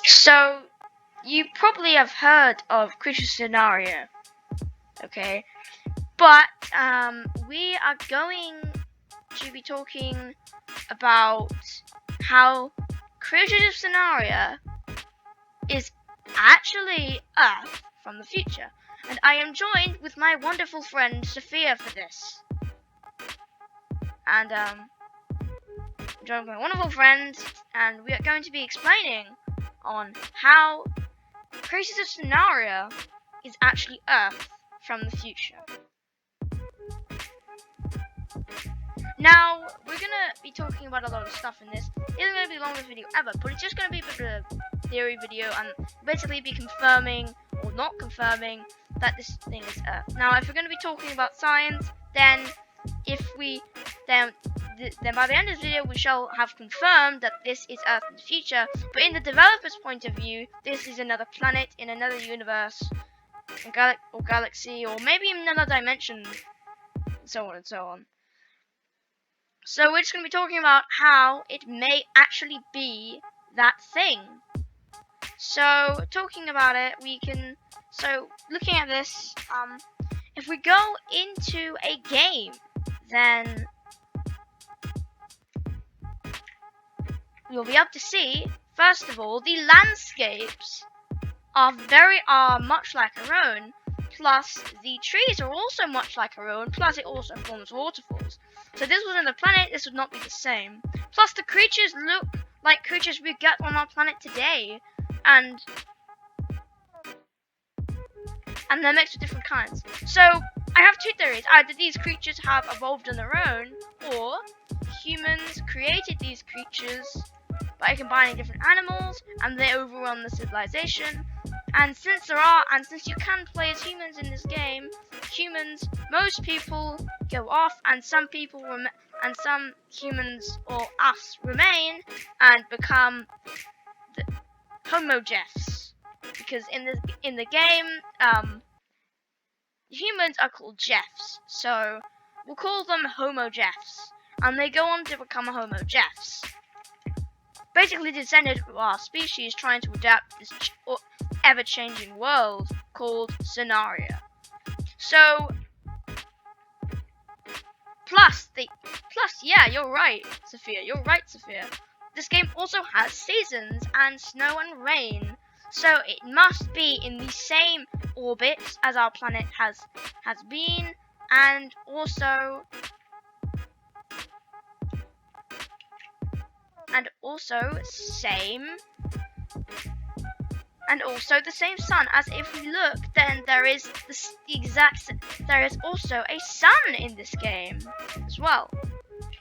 So, you probably have heard of Creature Sonaria, okay? But, we are going to be talking about how Creatures of Sonaria is actually Earth from the future. And I am joined with my wonderful friend Sophia for this. And, joined with my wonderful friend, and we are going to be explaining on how Creatures of Sonaria is actually Earth from the future. Now, we're gonna be talking about a lot of stuff in this. It isn't gonna be the longest video ever, but it's just gonna be a bit of a theory video and basically be confirming or not confirming that this thing is Earth. Now, if we're gonna be talking about science, then then by the end of the video we shall have confirmed that this is Earth in the future. But in the developer's point of view, this is another planet in another universe, or galaxy, or maybe in another dimension, and so on and so on. So we're just going to be talking about how it may actually be that thing. So talking about it, looking at this, if we go into a game, then you'll be able to see, first of all, the landscapes are much like our own, plus the trees are also much like our own, plus it also forms waterfalls. So this was another planet, this would not be the same. Plus the creatures look like creatures we get on our planet today, and they're mixed with different kinds. So I have two theories: either these creatures have evolved on their own, or humans created these creatures by combining different animals, and they overrun the civilization. And since you can play as humans in this game, most people go off, and some humans or us remain and become the Homo Jeffs. Because in the game, humans are called Jeffs, so we'll call them Homo Jeffs, and they go on to become Homo Jeffs. Basically descended from our species trying to adapt this ever-changing world called Sonaria. So, yeah, you're right, Sophia. This game also has seasons and snow and rain, so it must be in the same orbit as our planet has been, and also the same sun. As if we look, then there is also a sun in this game as well.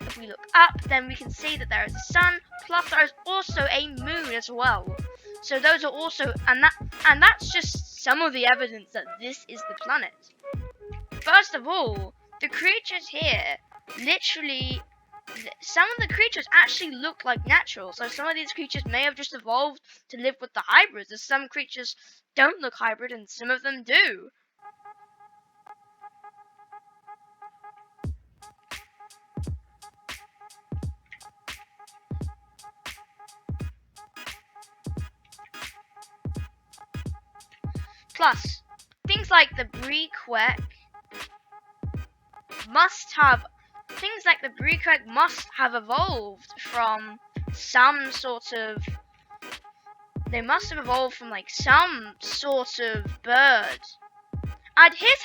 If we look up, then we can see that there is a sun, plus there is also a moon as well. So those are also, and that's just some of the evidence that this is the planet. First of all, the creatures here, literally, some of the creatures actually look like natural. So some of these creatures may have just evolved to live with the hybrids, as some creatures don't look hybrid and some of them do. Plus, things like the Brequek must have evolved from some sort of. They must have evolved from like some sort of bird. And here's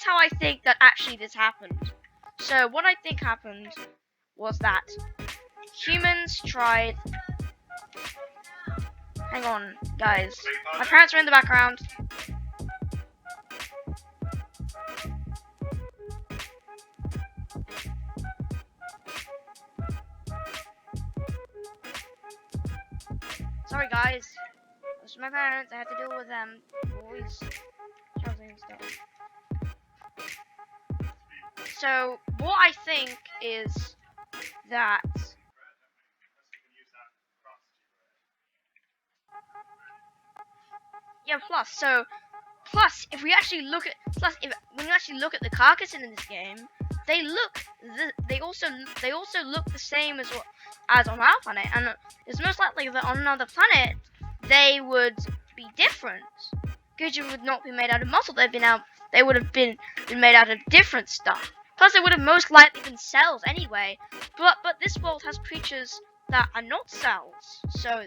how I think that actually this happened. So what I think happened was that humans tried. Hang on, guys. My parents are in the background. Sorry, guys. Those are my parents. I have to deal with them. Always shouting and stuff. So, what I think is that. Yeah, plus, if we actually look at, when you actually look at the carcass in this game, they also look the same as on our planet, and it's most likely that on another planet they would be different. Gucci would not be made out of muscle. They would have been made out of different stuff. Plus, they would have most likely been cells anyway. But this world has creatures that are not cells, so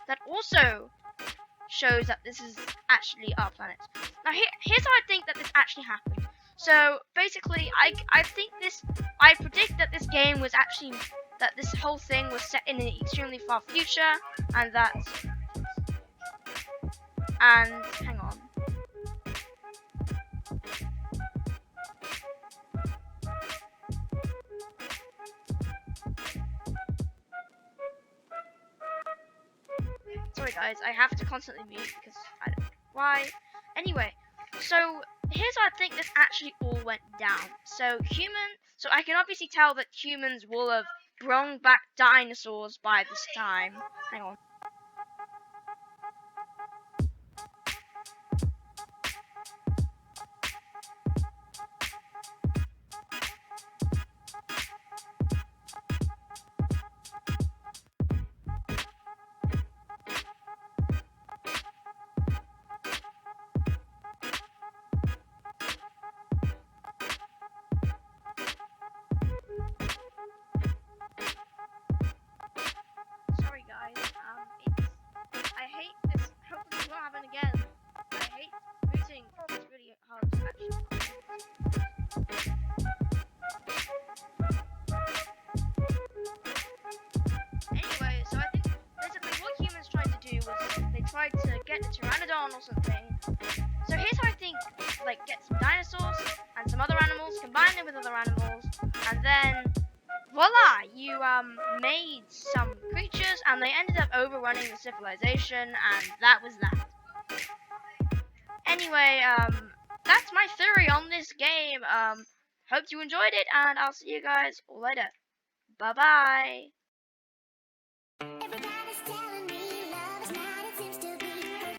that also shows that this is actually our planet. Now, here's how I think that this actually happened. So basically, I predict that this game was actually that this whole thing was set in an extremely far future, and hang on. Sorry guys, I have to constantly mute because I don't know why. Anyway, so here's how I think this actually all went down. So I can obviously tell that humans will have brought back dinosaurs by this time. Hang on. Sorry guys, I hate this. Hopefully it won't happen again. I hate muting. It's really hard to actually. Anyway, so I think basically what humans tried to do was they tried to get the pteranodon or something. So here's how I think, like, get some dinosaurs and some other animals, combine them with other animals, and then voila, you made some creatures, and they ended up overrunning the civilization, and that was that. Anyway, that's my theory on this game. Hope you enjoyed it, and I'll see you guys later. Bye bye.